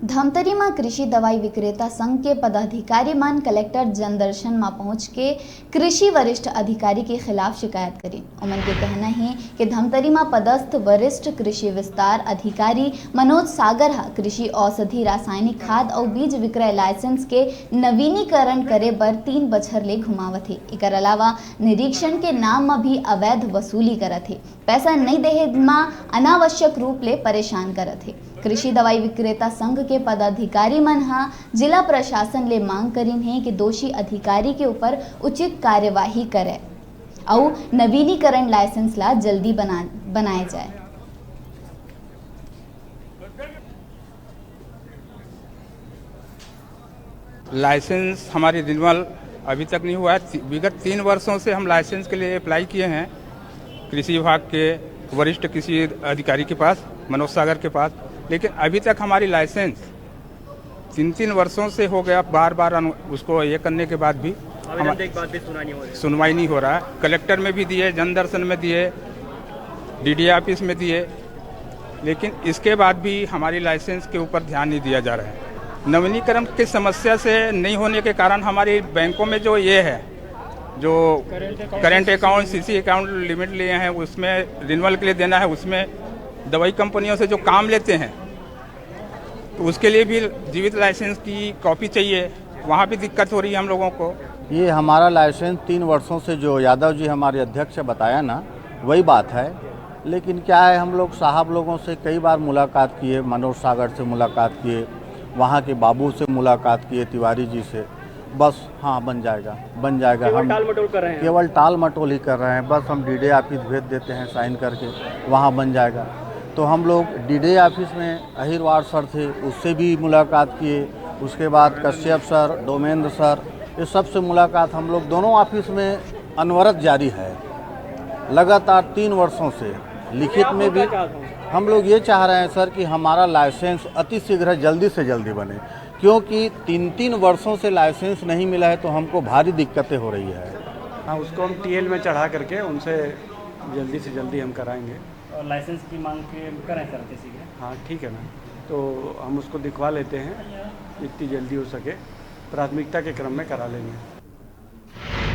धमतरी में कृषि दवाई विक्रेता संघ के पदाधिकारी मान कलेक्टर जनदर्शन में पहुंच के कृषि वरिष्ठ अधिकारी के खिलाफ शिकायत करी। उमन के कहना है कि धमतरी में पदस्थ वरिष्ठ कृषि विस्तार अधिकारी मनोज सागर कृषि औषधि रासायनिक खाद और बीज विक्रय लाइसेंस के नवीनीकरण करे बर 3 बछर ले घुमावत है। एकर अलावा निरीक्षण के नाम में भी अवैध वसूली करत है। पैसा नहीं देहे में अनावश्यक रूप ले परेशान करत है। कृषि दवाई विक्रेता संघ के पदाधिकारी मन जिला प्रशासन ले मांग करीन है कि दोषी अधिकारी के ऊपर उचित कार्यवाही करे और नवीनीकरण लाइसेंस ला जल्दी बनाया जाए। लाइसेंस हमारी रिन्यूअल अभी तक नहीं हुआ है। विगत 3 वर्षों से हम लाइसेंस के लिए अप्लाई किए हैं कृषि विभाग के वरिष्ठ कृषि अधिकारी के पास, मनोज सागर के पास, लेकिन अभी तक हमारी लाइसेंस 3 वर्षों से हो गया। बार बार उसको ये करने के बाद भी सुनवाई नहीं हो रहा है। कलेक्टर में भी दिए, जनदर्शन में दिए, डीडी ऑफिस में दिए, लेकिन इसके बाद भी हमारी लाइसेंस के ऊपर ध्यान नहीं दिया जा रहा है। नवीनीकरण की समस्या से नहीं होने के कारण हमारी बैंकों में जो ये है, जो current account CC account limit लिए हैं, उसमें रिन्यूअल के लिए देना है, उसमें दवाई कंपनियों से जो काम लेते हैं तो उसके लिए भी जीवित लाइसेंस की कॉपी चाहिए। वहाँ भी दिक्कत हो रही है हम लोगों को। ये हमारा लाइसेंस 3 वर्षों से जो यादव जी हमारे अध्यक्ष बताया ना, वही बात है। लेकिन क्या है, हम लोग साहब लोगों से कई बार मुलाकात किए, मनोज सागर से मुलाकात किए, वहाँ के बाबू से मुलाकात किए, तिवारी जी से, बस हाँ बन जाएगा बन जाएगा। हम केवल टाल मटोल ही कर रहे हैं। बस हम डीडी ऑफिस भेज देते हैं साइन करके, वहाँ बन जाएगा। तो हम लोग डीडी ऑफिस में अहिरवार सर थे, उससे भी मुलाकात किए। उसके बाद कश्यप सर, डोमेंद्र सर, ये सब से मुलाकात हम लोग दोनों ऑफिस में अनवरत जारी है लगातार 3 वर्षों से। लिखित में भी हम लोग ये चाह रहे हैं सर कि हमारा लाइसेंस अति शीघ्र जल्दी से जल्दी बने, क्योंकि 3 वर्षों से लाइसेंस नहीं मिला है तो हमको भारी दिक्कतें हो रही है। हाँ, उसको हम टीएल में चढ़ा करके उनसे जल्दी से जल्दी हम कराएंगे। और लाइसेंस की मांग करें सर किसी के? हाँ ठीक है ना, तो हम उसको दिखवा लेते हैं, जितनी जल्दी हो सके प्राथमिकता के क्रम में करा लेंगे।